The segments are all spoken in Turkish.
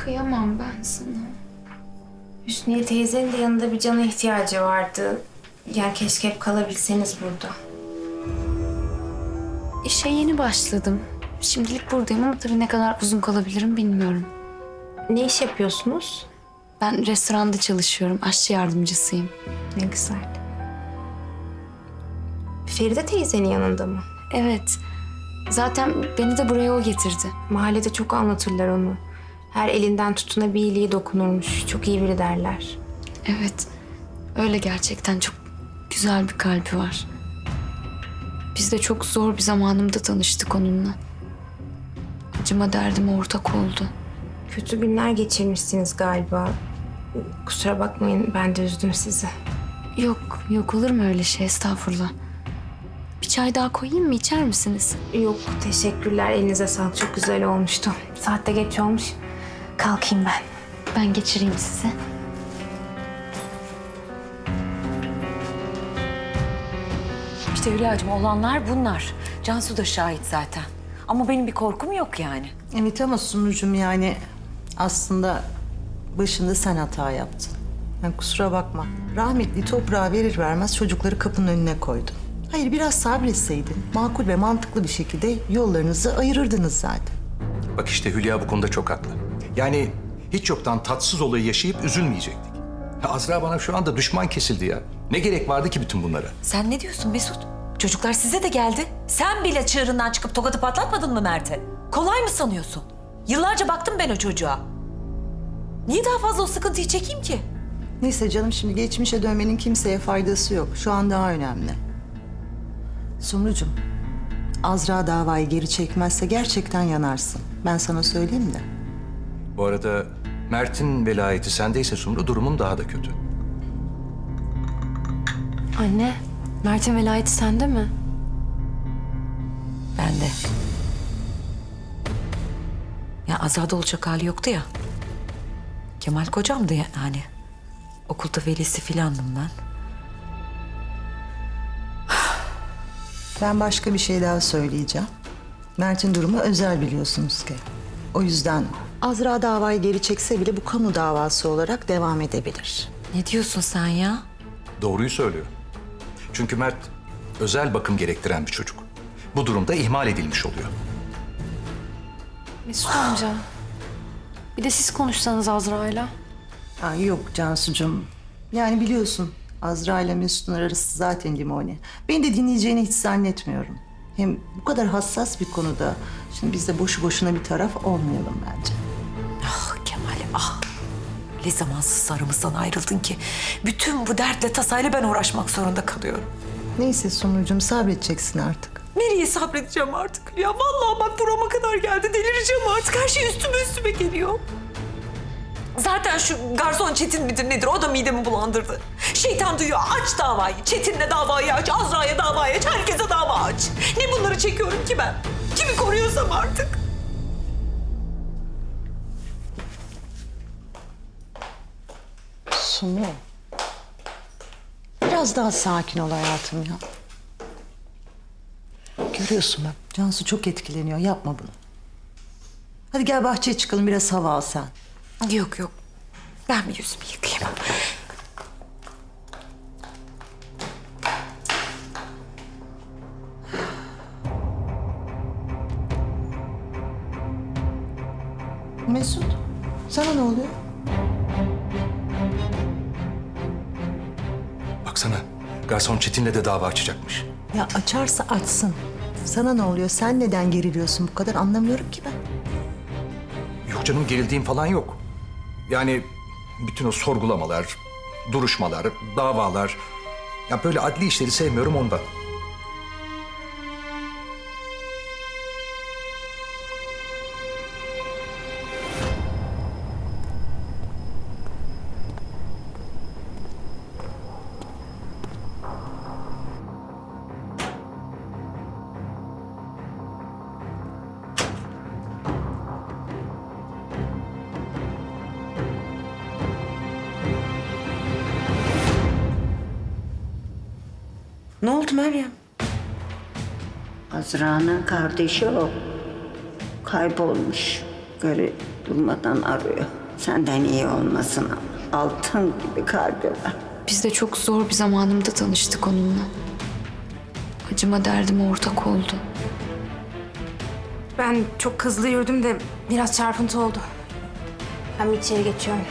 Kıyamam ben sana. Hüsniye teyzenin de yanında bir cana ihtiyacı vardı. Yani keşke hep kalabilseniz burada. İşe yeni başladım. Şimdilik buradayım ama tabii ne kadar uzun kalabilirim bilmiyorum. Ne iş yapıyorsunuz? Ben restoranda çalışıyorum. Aşçı yardımcısıyım. Ne güzel. Feride teyzenin yanında mı? Evet. Zaten beni de buraya o getirdi. Mahallede çok anlatırlar onu. Her elinden tutuna bir iyiliği dokunurmuş. Çok iyi biri derler. Evet. Öyle gerçekten çok güzel bir kalbi var. Biz de çok zor bir zamanımda tanıştık onunla. Acıma derdime ortak oldu. Kötü günler geçirmişsiniz galiba. Kusura bakmayın, ben de üzdüm sizi. Yok olur mu öyle şey, estağfurullah. Bir çay daha koyayım mı, içer misiniz? Yok, teşekkürler. Elinize sağlık. Çok güzel olmuştu. Saat de geç olmuş. Kalkayım ben. Ben geçireyim sizi. İşte Hülya'cığım olanlar bunlar. Cansu da şahit zaten. Ama benim bir korkum yok yani. Evet ama Sumrucuğum yani aslında başında sen hata yaptın. Yani kusura bakma. Rahmetli toprağı verir vermez çocukları kapının önüne koydun. Hayır biraz sabretseydin makul ve mantıklı bir şekilde yollarınızı ayırırdınız zaten. Bak işte Hülya bu konuda çok haklı. Yani hiç yoktan tatsız olayı yaşayıp üzülmeyecektik. Ya Azra bana şu anda düşman kesildi ya. Ne gerek vardı ki bütün bunlara? Sen ne diyorsun Mesut? Çocuklar size de geldi. Sen bile çığırından çıkıp tokadı patlatmadın mı Mert'e? Kolay mı sanıyorsun? Yıllarca baktım ben o çocuğa. Niye daha fazla o sıkıntıyı çekeyim ki? Neyse canım şimdi geçmişe dönmenin kimseye faydası yok. Şu an daha önemli. Sumrucuğum, Azra davayı geri çekmezse gerçekten yanarsın. Ben sana söyleyeyim de. Bu arada Mert'in velayeti sendeyse Sumru durumun daha da kötü. Anne, Mert'in velayeti sende mi? Ben de. Ya Azra'da olacak hali yoktu ya. Kemal kocamdı yani. Okulda velisi filandım ben. Ben başka bir şey daha söyleyeceğim. Mert'in durumu özel biliyorsunuz ki. O yüzden Azra davayı geri çekse bile bu kamu davası olarak devam edebilir. Ne diyorsun sen ya? Doğruyu söylüyor. Çünkü Mert özel bakım gerektiren bir çocuk. Bu durumda ihmal edilmiş oluyor. Mesut amca. Bir de siz konuşsanız Azra'yla. Ha, yok Cansucuğum. Yani biliyorsun Azra ile Mesut'un arası zaten limoni. Beni de dinleyeceğini hiç zannetmiyorum. Hem bu kadar hassas bir konuda şimdi biz de boşu boşuna bir taraf olmayalım bence. Ah Kemal'im ah. Ne zamansız aramızdan ayrıldın ki. Bütün bu dertle tasayla ben uğraşmak zorunda kalıyorum. Neyse Sumrucuğum sabredeceksin artık. Nereye sabredeceğim artık? Ya vallahi bak burama kadar geldi. Delireceğim artık. Her şey üstüme geliyor. Zaten şu garson Çetin midir nedir? O da midemi bulandırdı. Şeytan duyuyor. Aç davayı. Çetin'le davayı aç. Azra'ya davayı aç. Herkese dava aç. Ne bunları çekiyorum ki ben? Kimi koruyorsam artık. Sumru. Biraz daha sakin ol hayatım ya. Görüyorsun bak Cansu çok etkileniyor. Yapma bunu. Hadi gel bahçeye çıkalım biraz hava al sen. Yok. Ben bir yüzümü yıkayayım. Mesut sana ne oluyor? Baksana garson Çetin'le de dava açacakmış. Ya açarsa açsın. Sana ne oluyor? Sen neden geriliyorsun bu kadar? Anlamıyorum ki ben. Yok canım gerildiğim falan yok. Yani bütün o sorgulamalar, duruşmalar, davalar... Ya böyle adli işleri sevmiyorum ondan. Ne oldu Meryem? Azra'nın kardeşi o. Kaybolmuş. Karı durmadan arıyor. Senden iyi olmasın ama. Altın gibi kalbi var. Biz de çok zor bir zamanımda tanıştık onunla. Acıma derdime ortak oldu. Ben çok hızlı yürüdüm de biraz çarpıntı oldu. Ben bir içeri geçiyorum.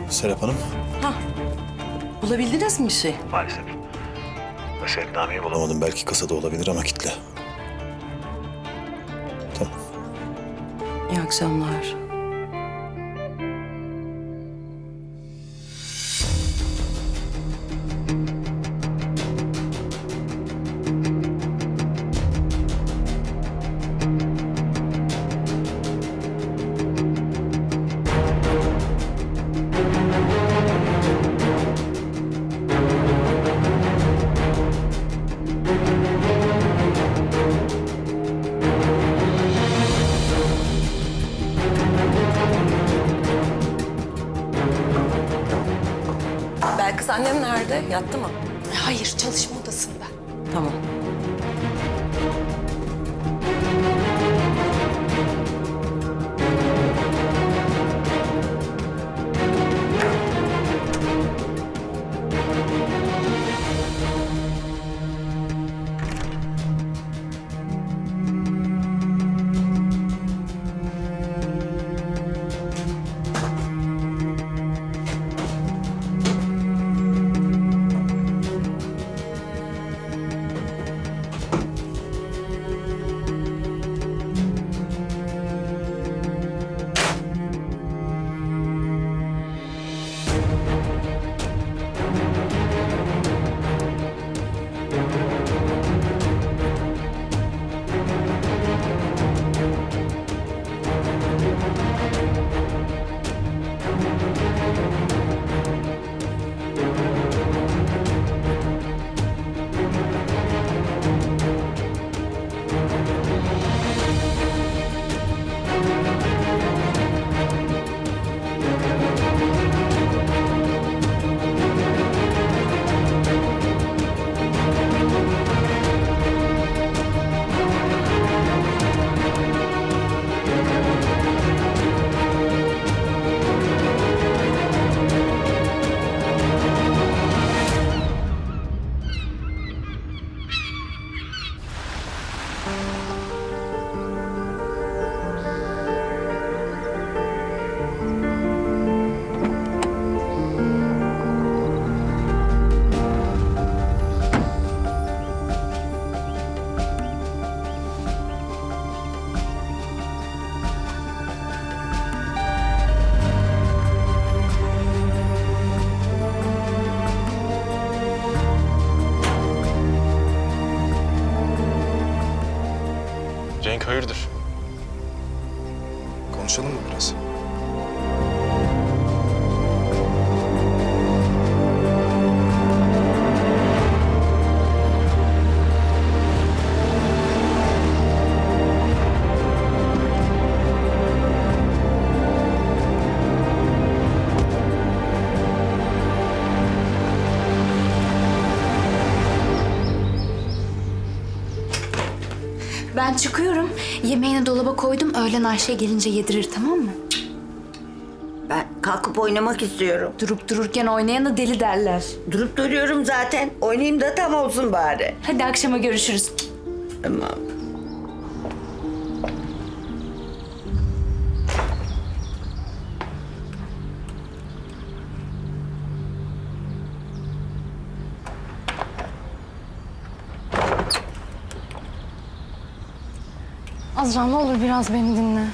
Serap Hanım. Bulabildiniz mi bir şey? Maalesef. Seyahatnameyi bulamadım. Belki kasada olabilir ama kitle. Tamam. İyi akşamlar. Belkıs annem nerede? Yattı mı? Hayır, çalışma odasında. Tamam. Cenk hayırdır? Konuşalım mı biraz? Yemeğini dolaba koydum. Öğlen Ayşe gelince yedirir, tamam mı? Ben kalkıp oynamak istiyorum. Durup dururken oynayana deli derler. Durup duruyorum zaten. Oynayayım da tam olsun bari. Hadi akşama görüşürüz. Tamam. Azra ne olur biraz beni dinle.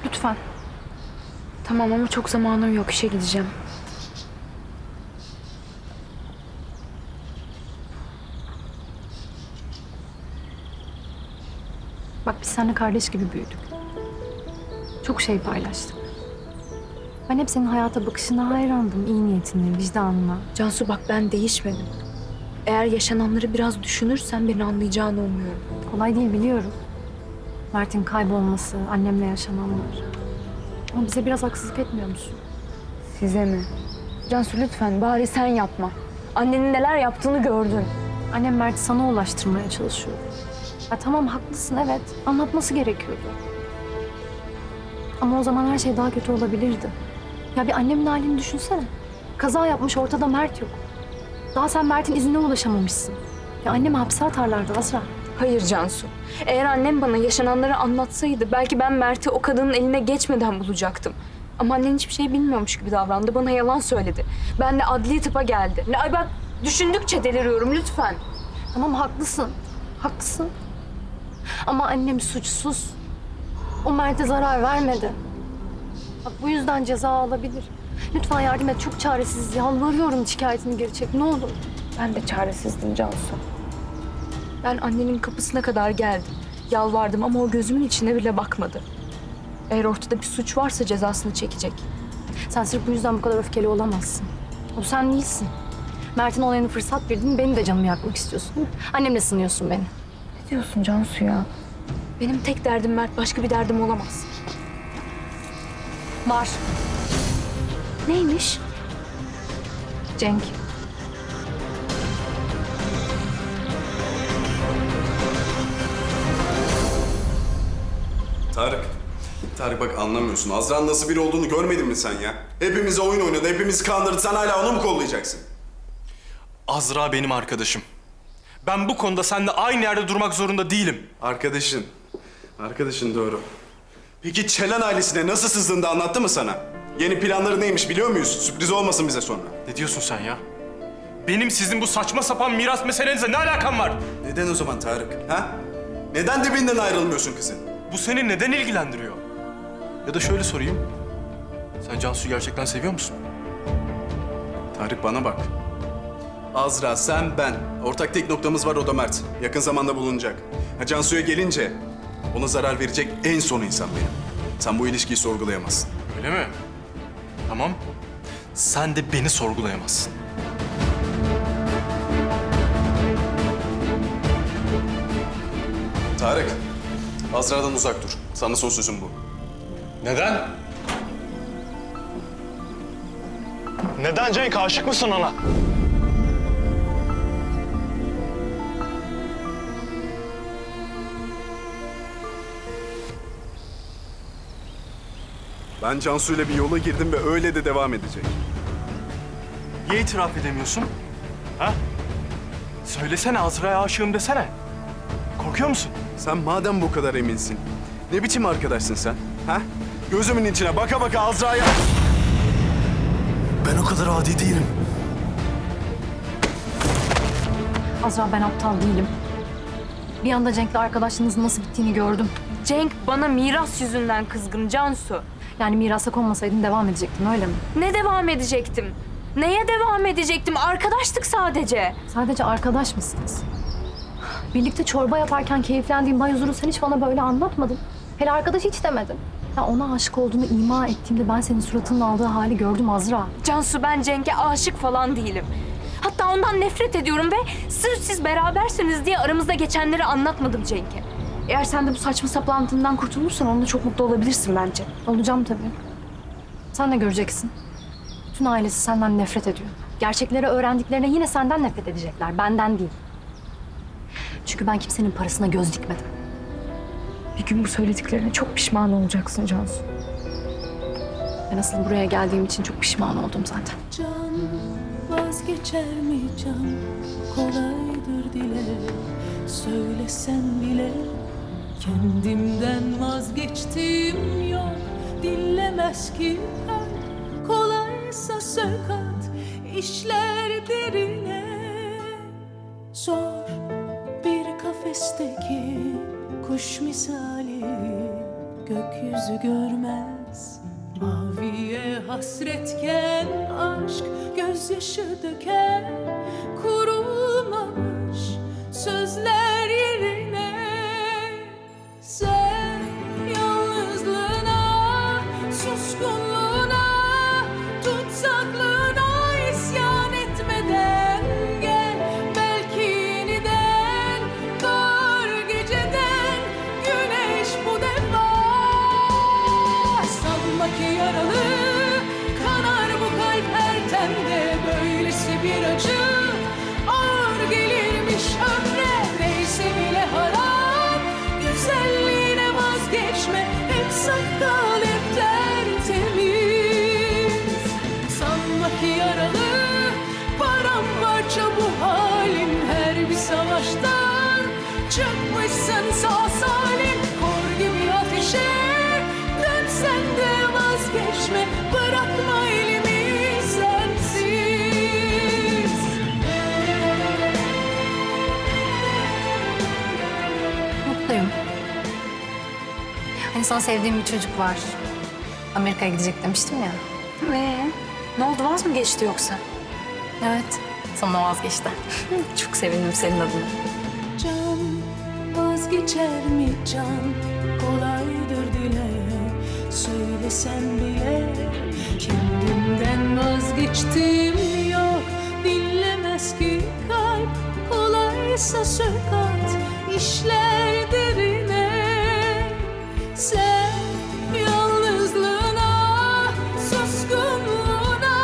Lütfen. Tamam ama çok zamanım yok. İşe gideceğim. Bak biz seninle kardeş gibi büyüdük. Çok şey paylaştık. Ben hep senin hayata bakışına hayrandım. İyi niyetine, vicdanına. Cansu bak, ben değişmedim. Eğer yaşananları biraz düşünürsen beni anlayacağını umuyorum. Kolay değil biliyorum. Mert'in kaybolması, annemle yaşananlar. Ama bize biraz haksızlık etmiyor musun? Size mi? Cansu lütfen, bari sen yapma. Annenin neler yaptığını gördün. Annem Mert'i sana ulaştırmaya çalışıyor. Ya tamam haklısın evet. Anlatması gerekiyordu. Ama o zaman her şey daha kötü olabilirdi. Ya bir annemin halini düşünsene. Kaza yapmış, ortada Mert yok. Daha sen Mert'in iznine ulaşamamışsın. Ya annemi hapse atarlardı Azra. Hayır Cansu. Eğer annem bana yaşananları anlatsaydı belki ben Mert'i o kadının eline geçmeden bulacaktım. Ama annen hiçbir şey bilmiyormuş gibi davrandı. Bana yalan söyledi. Ben de adli tıpa geldi. Ay bak, düşündükçe deliriyorum lütfen. Tamam haklısın. Haklısın. Ama annem suçsuz. O Mert'e zarar vermedi. Bak bu yüzden ceza alabilir. Lütfen yardım et. Çok çaresiz. Yalvarıyorum şikayetini geri çek. Ne olur. Ben de çaresizdim Cansu. Ben annenin kapısına kadar geldim. Yalvardım ama o gözümün içine bile bakmadı. Eğer ortada bir suç varsa cezasını çekecek. Sen sırf bu yüzden bu kadar öfkeli olamazsın. O sen değilsin. Mert'in olayına fırsat verdin. Benim de canımı yakmak istiyorsun. Annemle sınıyorsun beni. Ne diyorsun Cansu ya? Benim tek derdim Mert, başka bir derdim olamaz. Var. Neymiş? Cenk. Tarık bak anlamıyorsun. Azra'nın nasıl biri olduğunu görmedin mi sen ya? Hepimize oyun oynadı, hepimizi kandırdı. Sen hala onu mu kollayacaksın? Azra benim arkadaşım. Ben bu konuda seninle aynı yerde durmak zorunda değilim. Arkadaşın. Arkadaşın doğru. Peki Çelen ailesine nasıl sızdığını da anlattı mı sana? Yeni planları neymiş biliyor muyuz? Sürpriz olmasın bize sonra. Ne diyorsun sen ya? Benim sizin bu saçma sapan miras meselenize ne alakam var? Neden o zaman Tarık? Ha? Neden dibinden ayrılmıyorsun kızın? Bu seni neden ilgilendiriyor? Ya da şöyle sorayım. Sen Cansu'yu gerçekten seviyor musun? Tarık bana bak. Azra, sen, ben. Ortak tek noktamız var, o da Mert. Yakın zamanda bulunacak. Ha, Cansu'ya gelince ona zarar verecek en son insan benim. Sen bu ilişkiyi sorgulayamazsın. Öyle mi? Tamam. Sen de beni sorgulayamazsın. Tarık, Azra'dan uzak dur. Sana son sözüm bu. Neden? Neden Cenk? Aşık mısın ona? Ben Cansu'yla bir yola girdim ve öyle de devam edecek. Niye itiraf edemiyorsun? Ha? Söylesene, Azra'ya aşığım desene. Korkuyor musun? Sen madem bu kadar eminsin, ne biçim arkadaşsın sen? Ha? Gözümün içine baka baka Azra'ya... Ben o kadar adi değilim. Azra ben aptal değilim. Bir anda Cenk'le arkadaşlığınızın nasıl bittiğini gördüm. Cenk bana miras yüzünden kızgın Cansu. Yani mirasa konmasaydın devam edecektin öyle mi? Ne devam edecektim? Neye devam edecektim? Arkadaştık sadece. Sadece arkadaş mısınız? Birlikte çorba yaparken keyiflendiğin Bay Huzur'u sen hiç bana böyle anlatmadın. Hele arkadaş hiç demedin. Ya ona aşık olduğunu ima ettiğimde ben senin suratının aldığı hali gördüm Azra. Cansu, ben Cenk'e aşık falan değilim. Hatta ondan nefret ediyorum ve sırf siz berabersiniz diye aramızda geçenleri anlatmadım Cenk'e. Eğer sen de bu saçma saplantından kurtulursan onunla çok mutlu olabilirsin bence. Olacağım tabii. Sen de göreceksin. Bütün ailesi senden nefret ediyor. Gerçekleri öğrendiklerine yine senden nefret edecekler, benden değil. Çünkü ben kimsenin parasına göz dikmedim. gün bu söylediklerine çok pişman olacaksın Cansu. Ben asıl buraya geldiğim için çok pişman oldum zaten. Can vazgeçer mi can? Kolaydır dile, söylesem bile. Kendimden vazgeçtim yok, dinlemez ki kalp. Kolaysa sökat, işler derine. Zor bir kafesteki kuş misali, gökyüzü görmez. Maviye hasretken aşk gözyaşı döker. Kurulmamış sözler yerine. Sen yalnızlığına, suskunluğuna, tutsaklığına isyan etmeden gel. Belki yeniden doğar geceden güneş bu defa. Sanma ki yaralı kanar bu kalp her tende. Böylesi bir acı ağır gelirmiş ömre. Neyse bile harap, güzelliğine vazgeçme. Hep saf kal, hep tertemiz. Sanma ki yaralı paramparça bu halin. Her bir savaştan çıkmışsın sağ salim. Kor gibi ateşe dönsen de vazgeçme. Bırakma elimi sensiz. Mutluyum. Hani sana sevdiğim bir çocuk var. Amerika'ya gidecek demiştim ya. Ne oldu, vaz mı geçti yoksa? Evet. Sonra vazgeçti. Çok sevindim senin adına. Can vazgeçer mi can? Kolaydır dile, söylesem bile. Kendimden vazgeçtim yok, dinlemez ki kalp. Kolaysa sökat, işler derine. Sen yalnızlığına, suskunluğuna,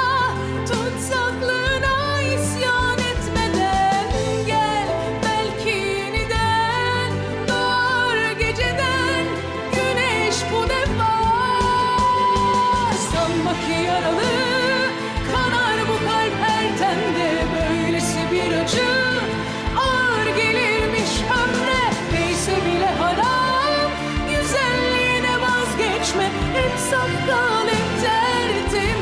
tutsaklığına isyan etmeden gel. Belki yeniden doğar geceden güneş bu defa. Sanma ki yaralı kanar bu kalp her tende. Böylesi bir acı ağır gelirmiş ömre. Neyse bile harap, güzelliğine vazgeçme. Hep saf kal, hep tertemiz.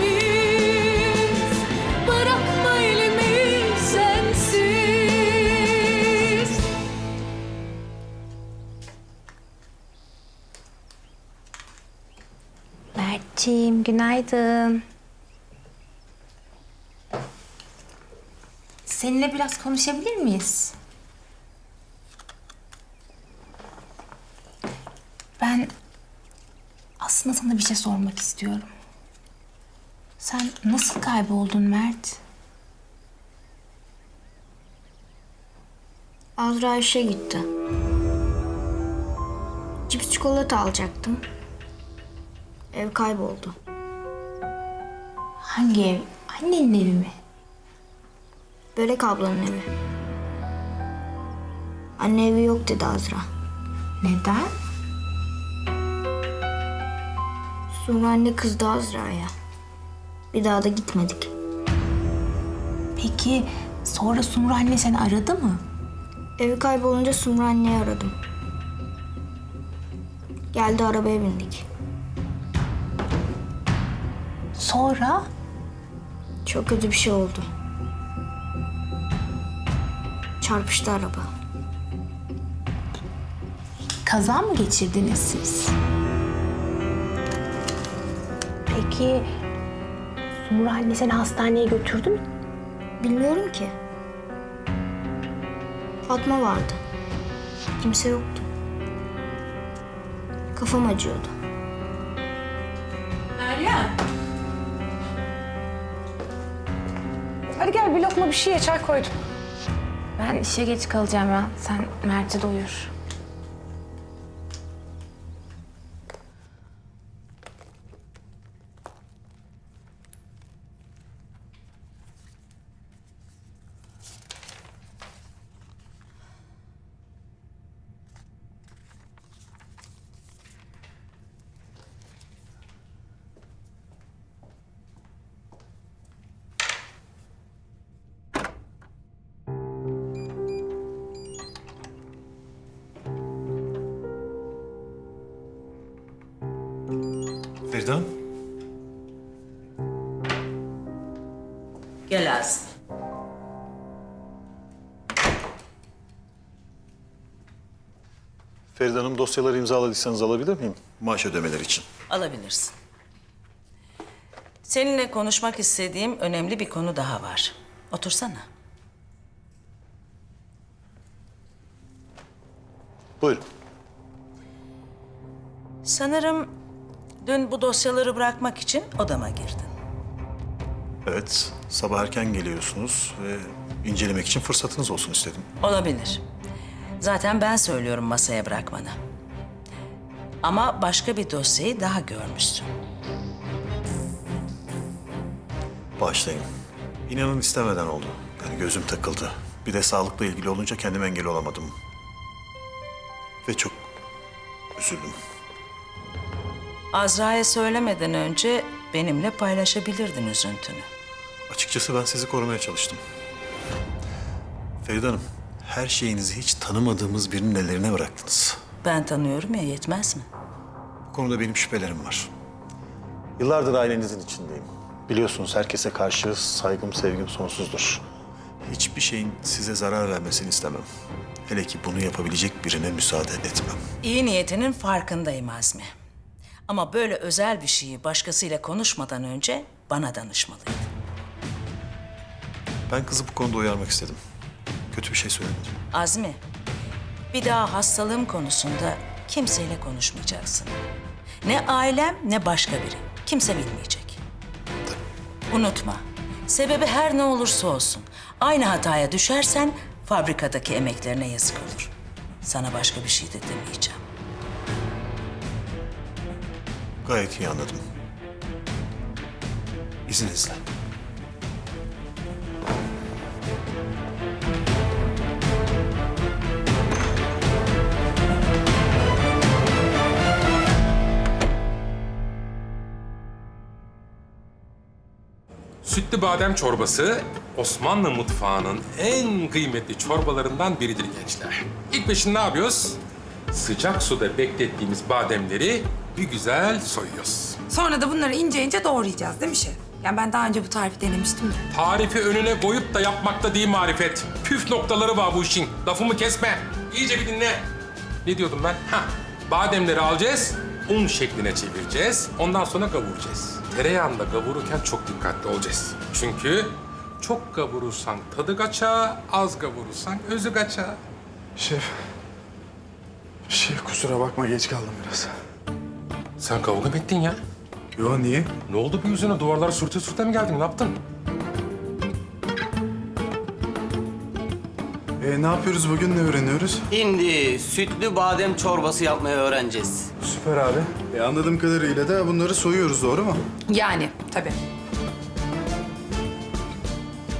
Bırakma elimi sensiz. Mert'ciğim günaydın. Seninle biraz konuşabilir miyiz? Ben aslında sana bir şey sormak istiyorum. Sen nasıl kayboldun Mert? Azra işe gitti. Cips çikolata alacaktım. Ev kayboldu. Hangi ev? Annenin evi mi? Börek ablanın evi. Anne evi yok dedi Azra. Neden? Sonra anne kızdı Azra'ya. Bir daha da gitmedik. Peki sonra Sumru anne seni aradı mı? Evi kaybolunca Sumru anneyi aradım. Geldi, arabaya bindik. Sonra? Çok kötü bir şey oldu. Çarpıştı araba. Kaza mı geçirdiniz siz? Peki Sumru anne seni hastaneye götürdü mü? Bilmiyorum ki. Fatma vardı. Kimse yoktu. Kafam acıyordu. Meryem. Hadi gel bir lokma bir şey ye, çay koydum. Ben işe geç kalacağım ya. Sen Mert'i doyur. Feride Hanım. Gel Azmi. Feride Hanım, dosyaları imzaladıysanız alabilir miyim? Maaş ödemeleri için. Alabilirsin. Seninle konuşmak istediğim önemli bir konu daha var. Otursana. Buyurun. Sanırım dün bu dosyaları bırakmak için odama girdin. Evet, sabah erken geliyorsunuz ve incelemek için fırsatınız olsun istedim. Olabilir. Zaten ben söylüyorum masaya bırakmanı. Ama başka bir dosyayı daha görmüşsün. Bağışlayın. İnanın istemeden oldu. Yani gözüm takıldı. Bir de sağlıkla ilgili olunca kendime engel olamadım. Ve çok üzüldüm. Azra'ya söylemeden önce benimle paylaşabilirdin üzüntünü. Açıkçası ben sizi korumaya çalıştım. Feride Hanım, her şeyinizi hiç tanımadığımız birinin ellerine bıraktınız. Ben tanıyorum ya, yetmez mi? Bu konuda benim şüphelerim var. Yıllardır ailenizin içindeyim. Biliyorsunuz herkese karşı saygım, sevgim sonsuzdur. Hiçbir şeyin size zarar vermesini istemem. Hele ki bunu yapabilecek birine müsaade etmem. İyi niyetinin farkındayım Azmi. Ama böyle özel bir şeyi başkasıyla konuşmadan önce bana danışmalıydın. Ben kızı bu konuda uyarmak istedim. Kötü bir şey söylemedim. Azmi, bir daha hastalığım konusunda kimseyle konuşmayacaksın. Ne ailem ne başka biri. Kimse bilmeyecek. Unutma, sebebi her ne olursa olsun aynı hataya düşersen fabrikadaki emeklerine yazık olur. Sana başka bir şey de demeyeceğim. Gayet iyi anladım. İzninizle. Sütlü badem çorbası Osmanlı mutfağının en kıymetli çorbalarından biridir gençler. İlk peşin ne yapıyoruz? Sıcak suda beklettiğimiz bademleri bir güzel soyuyoruz. Sonra da bunları ince ince doğrayacağız değil mi şef? Yani ben daha önce bu tarifi denemiştim de. Tarifi önüne koyup da yapmakta değil marifet. Püf noktaları var bu işin. Lafımı kesme. İyice bir dinle. Ne diyordum ben? Bademleri alacağız, un şekline çevireceğiz. Ondan sonra kavuracağız. Tereyağında kavururken çok dikkatli olacağız. Çünkü çok kavurursan tadı kaçar, az kavurursan özü kaçar. Şef kusura bakma geç kaldım biraz. Sen kavga mı ettin ya? Yo niye? Ne oldu bu yüzüne? Duvarlara sürte sürte mi geldin? Ne yaptın? Ne yapıyoruz bugün, ne öğreniyoruz? Şimdi sütlü badem çorbası yapmayı öğreneceğiz. Süper abi. Anladığım kadarıyla da bunları soyuyoruz, doğru mu? Yani tabii.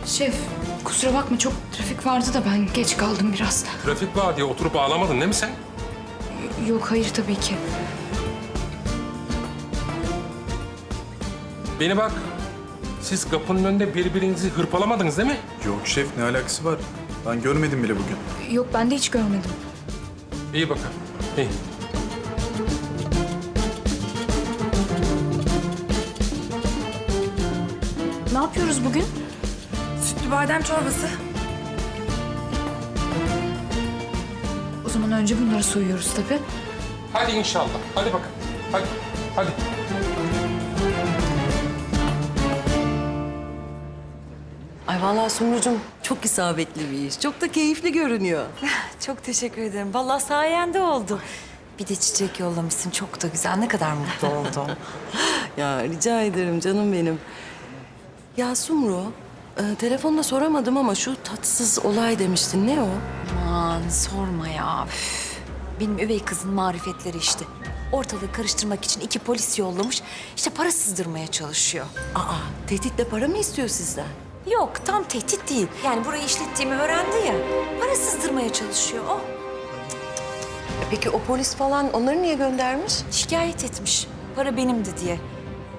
Şef, kusura bakma çok trafik vardı da ben geç kaldım biraz. Trafik var diye oturup ağlamadın değil mi sen? Yok, hayır tabii ki. Beni bak, siz kapının önünde birbirinizi hırpalamadınız değil mi? Yok şef, ne alakası var? Ben görmedim bile bugün. Yok, ben de hiç görmedim. İyi bakalım, iyi. Ne yapıyoruz bugün? Sütlü badem çorbası. O zaman önce bunları soyuyoruz tabii. Hadi inşallah, hadi bakalım. Hadi, hadi. Ay vallahi Sumrucuğum çok isabetli bir iş. Çok da keyifli görünüyor. Çok teşekkür ederim. Vallahi sayende oldu. Bir de çiçek yollamışsın. Çok da güzel. Ne kadar mutlu oldum. Ya rica ederim canım benim. Ya Sumru, telefonda soramadım ama şu tatsız olay demiştin. Ne o? Aman sorma ya. Üf. Benim üvey kızın marifetleri işte. Ortalığı karıştırmak için 2 polis yollamış. İşte para sızdırmaya çalışıyor. Aa, tehditle para mı istiyor sizden? Yok, tam tehdit değil. Yani burayı işlettiğimi öğrendi ya. Para sızdırmaya çalışıyor o. Peki o polis falan onları niye göndermiş? Şikayet etmiş. Para benimdi diye.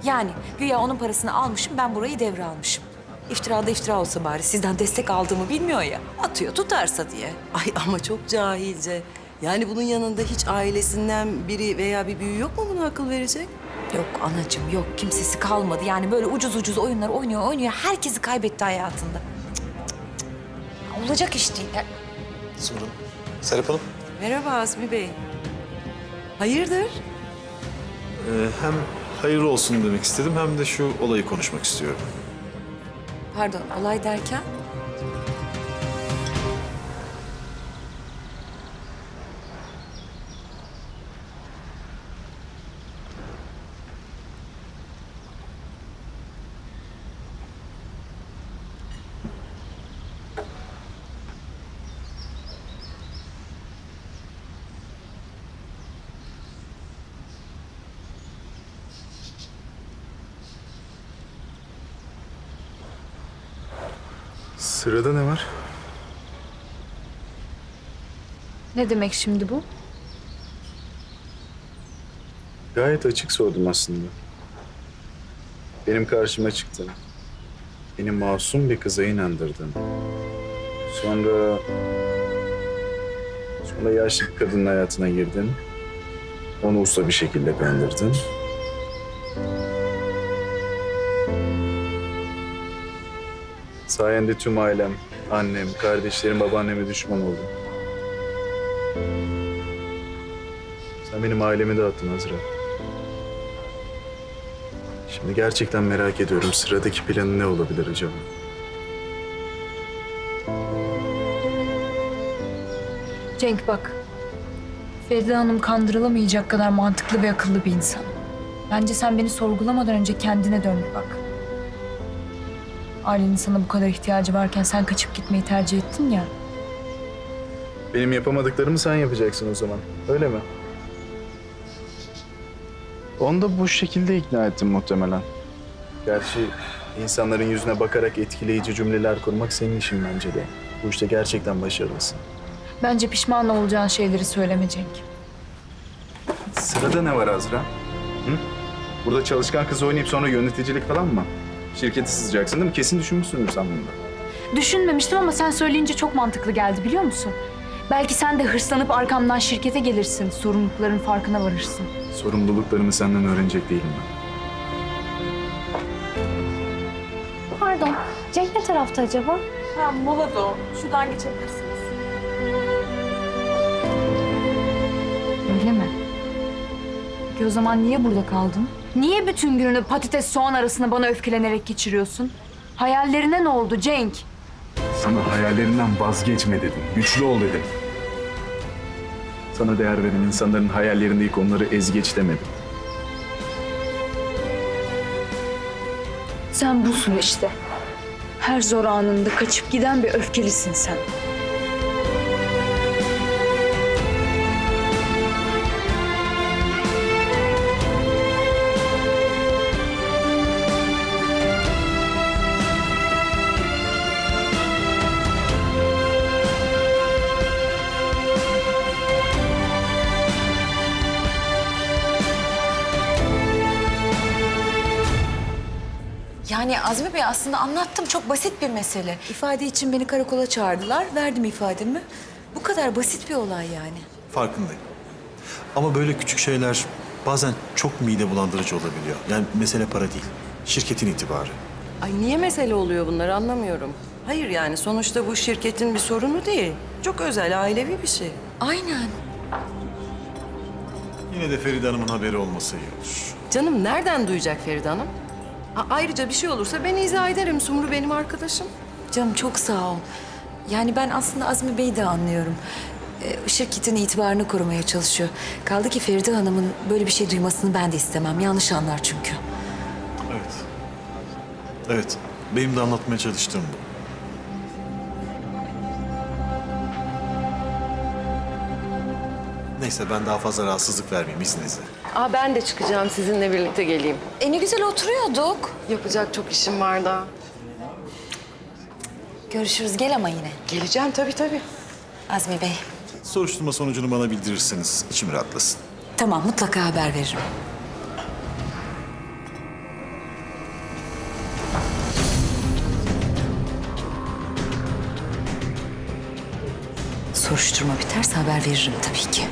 Yani güya onun parasını almışım, ben burayı devralmışım. İftirada iftira olsa bari, sizden destek aldığımı bilmiyor ya. Atıyor tutarsa diye. Ay ama çok cahilce. Yani bunun yanında hiç ailesinden biri veya bir büyüğü yok mu buna akıl verecek? Yok anacığım yok, kimsesi kalmadı. Yani böyle ucuz ucuz oyunlar oynuyor. Herkesi kaybetti hayatında. Olacak iş değil. Sorun. Serap Hanım. Merhaba Azmi Bey. Hayırdır? Hem hayırlı olsun demek istedim hem de şu olayı konuşmak istiyorum. Pardon, olay derken? Sırada ne var? Ne demek şimdi bu? Gayet açık sordum aslında. Benim karşıma çıktın. Beni masum bir kıza inandırdın. Sonra yaşlı bir kadının hayatına girdin. Onu usta bir şekilde kandırdın. Sayende tüm ailem, annem, kardeşlerim, babaanneme düşman oldu. Sen benim ailemi dağıttın Azra. Şimdi gerçekten merak ediyorum sıradaki planı ne olabilir acaba? Cenk bak. Feride Hanım kandırılamayacak kadar mantıklı ve akıllı bir insan. Bence sen beni sorgulamadan önce kendine dön bir bak. Ailenin sana bu kadar ihtiyacı varken sen kaçıp gitmeyi tercih ettin ya. Benim yapamadıklarımı sen yapacaksın o zaman. Öyle mi? Onu da bu şekilde ikna ettim muhtemelen. Gerçi insanların yüzüne bakarak etkileyici cümleler kurmak senin işin bence de. Bu işte gerçekten başarılısın. Bence pişman olacağın şeyleri söyleme Cenk. Sırada ne var Azra? Hı? Burada çalışkan kız oynayıp sonra yöneticilik falan mı? Şirketi sızacaksın değil mi? Kesin düşünmüşsündür sen bunu da. Düşünmemiştim ama sen söyleyince çok mantıklı geldi biliyor musun? Belki sen de hırslanıp arkamdan şirkete gelirsin. Sorumlulukların farkına varırsın. Sorumluluklarımı senden öğrenecek değilim ben. Pardon, Cenk ne tarafta acaba? Ha, molada o. Şuradan geçebilirsiniz. Öyle mi? Peki o zaman niye burada kaldın? Niye bütün gününü patates soğan arasında bana öfkelenerek geçiriyorsun? Hayallerine ne oldu Cenk? Sana hayallerinden vazgeçme dedim. Güçlü ol dedim. Sana değer veren insanların hayallerindeki onları ezgeç demedim. Sen busun işte. Her zor anında kaçıp giden bir öfkelisin sen. Yani Azmi Bey aslında anlattım. Çok basit bir mesele. İfade için beni karakola çağırdılar. Verdim ifademi. Bu kadar basit bir olay yani. Farkındayım. Ama böyle küçük şeyler bazen çok mide bulandırıcı olabiliyor. Yani mesele para değil. Şirketin itibarı. Ay niye mesele oluyor bunlar anlamıyorum. Hayır yani sonuçta bu şirketin bir sorunu değil. Çok özel, ailevi bir şey. Aynen. Yine de Feride Hanım'ın haberi olması iyi olur. Canım nereden duyacak Feride Hanım? Ayrıca bir şey olursa ben izah ederim. Sumru benim arkadaşım. Canım çok sağ ol. Yani ben aslında Azmi Bey'i de anlıyorum. Şirketin itibarını korumaya çalışıyor. Kaldı ki Feride Hanım'ın böyle bir şey duymasını ben de istemem. Yanlış anlar çünkü. Evet. Evet. Benim de anlatmaya çalıştığım bu. Neyse ben daha fazla rahatsızlık vermeyeyim izninizle. Ben de çıkacağım sizinle birlikte geleyim. Ne güzel oturuyorduk. Yapacak çok işim var daha. Görüşürüz. Gel ama yine. Geleceğim tabii. Azmi Bey. Soruşturma sonucunu bana bildirirseniz içim rahatlasın. Tamam mutlaka haber veririm. Soruşturma biterse haber veririm tabii ki.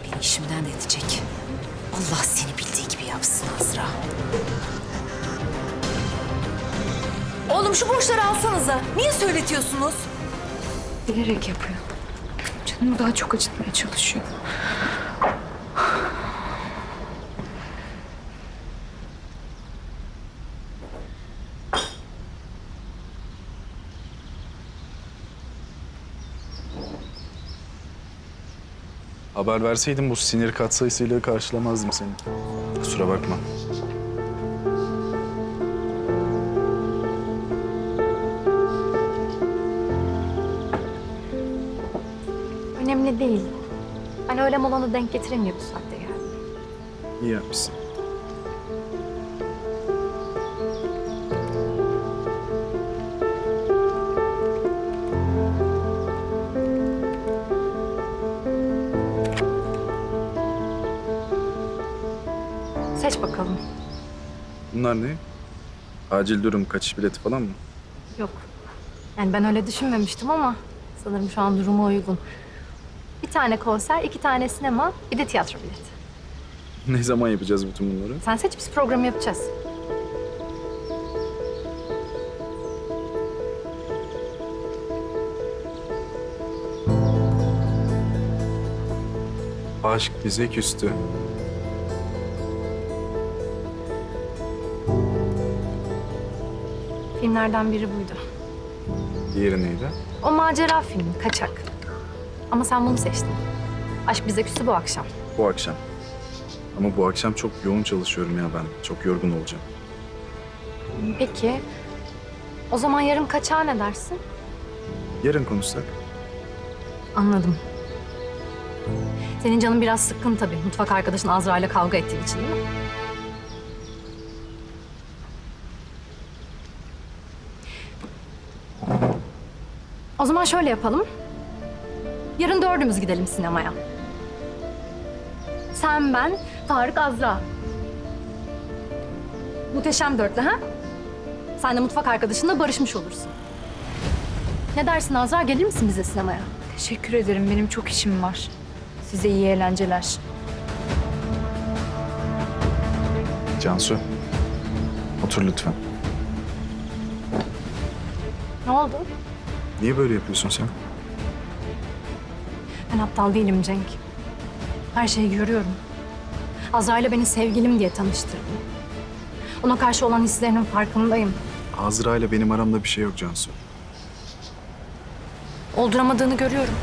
Beni işimden de edecek. Allah seni bildiği gibi yapsın. yapsın Azra? Oğlum şu boşları alsanıza. Niye söyletiyorsunuz? Bilerek yapıyor. Canımı daha çok acıtmaya çalışıyor. Haber verseydin bu sinir katsayısıyla karşılamazdım seni. Kusura bakma. Önemli değil. Ben öyle molanı denk getiremiyor bu saatte geldim. İyi yapmışsın. Seç bakalım. Bunlar ne? Acil durum kaçış bileti falan mı? Yok. Yani ben öyle düşünmemiştim ama sanırım şu an duruma uygun. Bir tane konser, 2 tane sinema, bir de tiyatro bileti. Ne zaman yapacağız bütün bunları? Sen seç, biz programı yapacağız. Aşk bize küstü. Filmlerden biri buydu. Diğeri neydi? O macera filmi, Kaçak. Ama sen bunu seçtin. Aşk bize küstü bu akşam. Bu akşam. Ama bu akşam çok yoğun çalışıyorum ya ben. Çok yorgun olacağım. Peki, o zaman yarın Kaçak'a ne dersin? Yarın konuşsak. Anladım. Senin canın biraz sıkkın tabii. Mutfak arkadaşın Azra ile kavga ettiğin için değil mi? O zaman şöyle yapalım. Yarın 4'ümüz gidelim sinemaya. Sen, ben, Tarık, Azra. Muhteşem dörtlü ha? Sen de mutfak arkadaşınla barışmış olursun. Ne dersin Azra? Gelir misin bize sinemaya? Teşekkür ederim. Benim çok işim var. Size iyi eğlenceler. Cansu. Otur lütfen. Ne oldu? Niye böyle yapıyorsun sen? Ben aptal değilim Cenk. Her şeyi görüyorum. Azra ile beni sevgilim diye tanıştırdın. Ona karşı olan hislerinin farkındayım. Azra ile benim aramda bir şey yok Cansu. Olduramadığını görüyorum.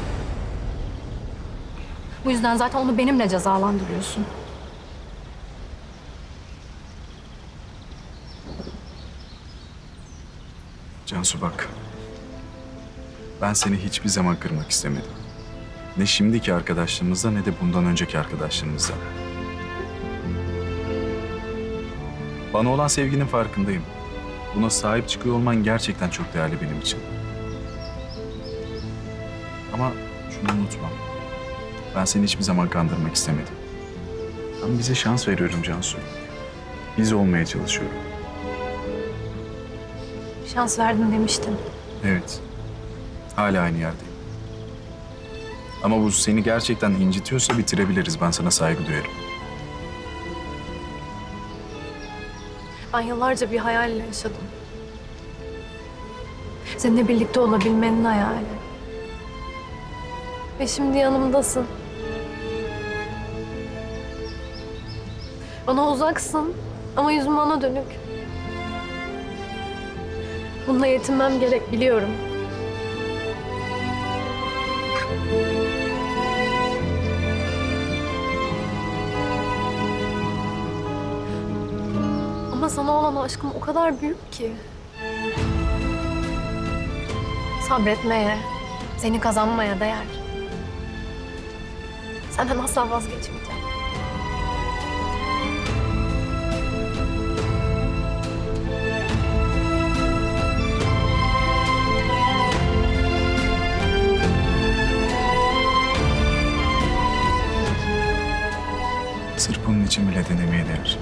Bu yüzden zaten onu benimle cezalandırıyorsun. Cansu bak. Ben seni hiçbir zaman kırmak istemedim. Ne şimdiki arkadaşlığımızda ne de bundan önceki arkadaşlığımızda. Bana olan sevginin farkındayım. Buna sahip çıkıyor olman gerçekten çok değerli benim için. Ama şunu unutma. Ben seni hiçbir zaman kandırmak istemedim. Ben bize şans veriyorum Cansu. Biz olmaya çalışıyorum. Şans verdin demiştin. Evet. Hala aynı yerdeyim. Ama bu seni gerçekten incitiyorsa bitirebiliriz. Ben sana saygı duyarım. Ben yıllarca bir hayalle yaşadım. Seninle birlikte olabilmenin hayali. Ve şimdi yanımdasın. Bana uzaksın ama yüzün bana dönük. Bununla yetinmem gerek biliyorum. Ama sana olan aşkım o kadar büyük ki. Sabretmeye, seni kazanmaya değer. Senden asla vazgeçmeyeceğim. Sırf bunun için bile denemeye değer.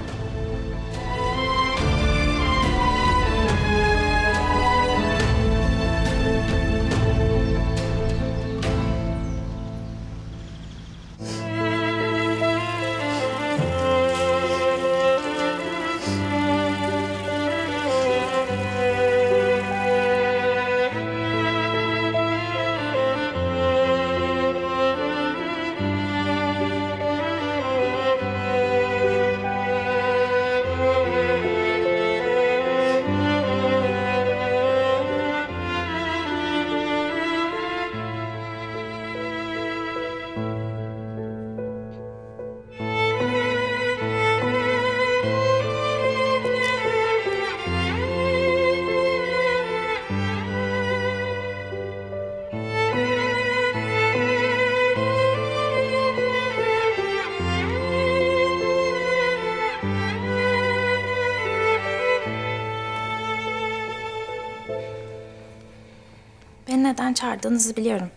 neden çağırdığınızı biliyorum.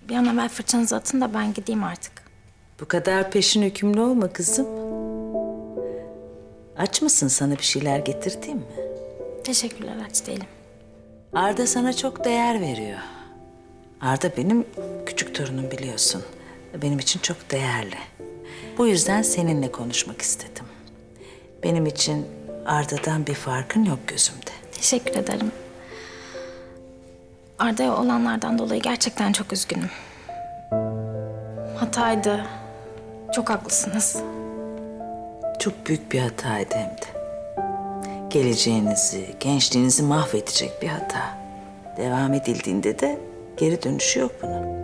Bir an evvel fırçanızı atın da ben gideyim artık. Bu kadar peşin hükümlü olma kızım. Aç mısın, sana bir şeyler getirteyim mi? Teşekkürler, aç değilim. Arda sana çok değer veriyor. Arda benim küçük torunum biliyorsun. Benim için çok değerli. Bu yüzden seninle konuşmak istedim. Benim için Arda'dan bir farkın yok gözümde. Teşekkür ederim. Arda'ya olanlardan dolayı gerçekten çok üzgünüm. Hataydı. Çok haklısınız. Çok büyük bir hataydı hem de. Geleceğinizi, gençliğinizi mahvedecek bir hata. Devam edildiğinde de geri dönüşü yok bunun.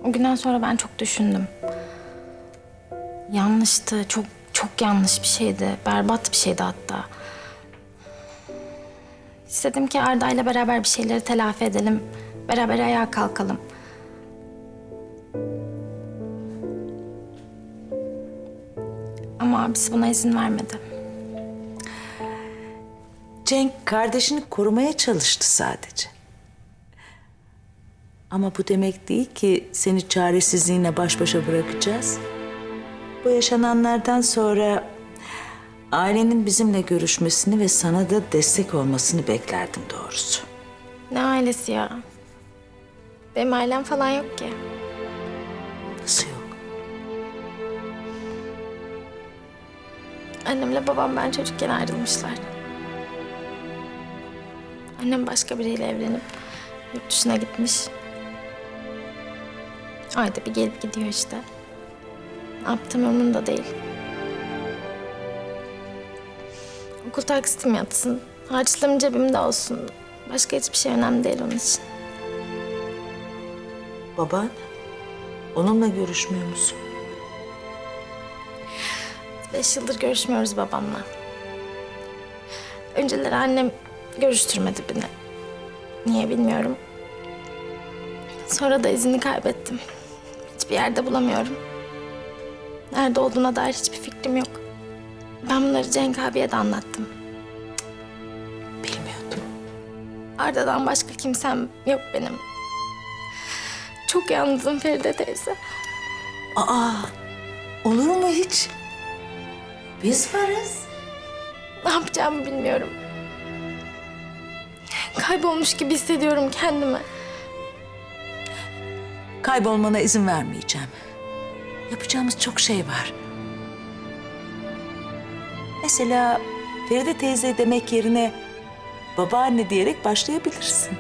O günden sonra ben çok düşündüm. Yanlıştı, çok yanlış bir şeydi. Berbat bir şeydi hatta. İstedim ki Arda'yla beraber bir şeyleri telafi edelim. Beraber ayağa kalkalım. Ama abisi buna izin vermedi. Cenk kardeşini korumaya çalıştı sadece. Ama bu demek değil ki seni çaresizliğine baş başa bırakacağız. Bu yaşananlardan sonra ailenin bizimle görüşmesini ve sana da destek olmasını beklerdim doğrusu. Ne ailesi ya? Benim ailem falan yok ki. Nasıl yok? Annemle babam ben çocukken ayrılmışlar. Annem başka biriyle evlenip yurt dışına gitmiş. Ayda bir gelip gidiyor işte. Ne yaptığım umurumda değil. Okul taksitim yatsın, harçlığım cebimde olsun. Başka hiçbir şey önemli değil onun için. Baban, onunla görüşmüyor musun? 5 yıldır görüşmüyoruz babamla. Önceleri annem görüştürmedi beni. Niye bilmiyorum. Sonra da izini kaybettim. Hiçbir yerde bulamıyorum. Nerede olduğuna dair hiçbir fikrim yok. Ben bunları Cenk abiye de anlattım. Bilmiyordum. Arda'dan başka kimsem yok benim. Çok yalnızım Feride teyze. Aa, olur mu hiç? Biz varız. Ne yapacağımı bilmiyorum. Kaybolmuş gibi hissediyorum kendimi. Kaybolmana izin vermeyeceğim. Yapacağımız çok şey var. Mesela Feride teyze demek yerine babaanne diyerek başlayabilirsin.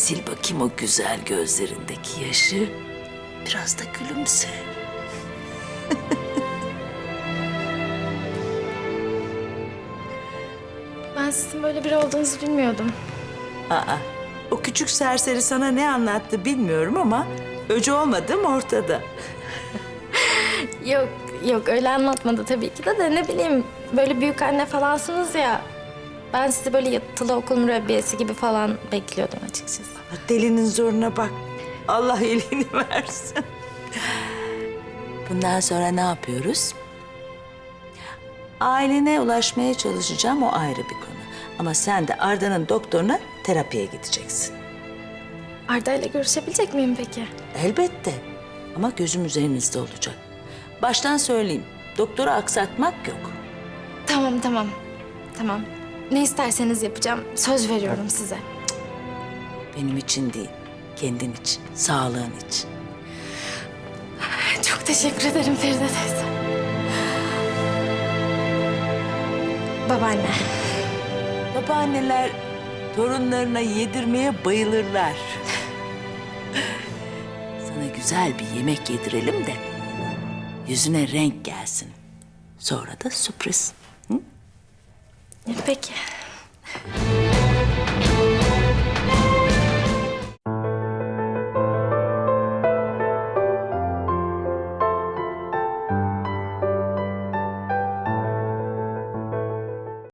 Sil bakayım o güzel gözlerindeki yaşı. Biraz da gülümse. Ben sizin böyle biri olduğunuzu bilmiyordum. Aa, o küçük serseri sana ne anlattı bilmiyorum ama öcü olmadığım ortada. Yok öyle anlatmadı tabii ki de ne bileyim böyle büyük anne falansınız ya. Ben sizi böyle yatılı okul mürebbiyesi gibi falan bekliyordum açıkçası. Delinin zoruna bak. Allah iyiliğini versin. Bundan sonra ne yapıyoruz? Ailene ulaşmaya çalışacağım, o ayrı bir konu. Ama sen de Arda'nın doktoruna terapiye gideceksin. Arda ile görüşebilecek miyim peki? Elbette. Ama gözüm üzerinizde olacak. Baştan söyleyeyim, doktoru aksatmak yok. Tamam. Ne isterseniz yapacağım. Söz veriyorum size. Benim için değil, kendin için, sağlığın için. Çok teşekkür ederim Feride teyze. Babaanne. Babaanneler torunlarına yedirmeye bayılırlar. Sana güzel bir yemek yedirelim de yüzüne renk gelsin. Sonra da sürpriz. Hı? Peki.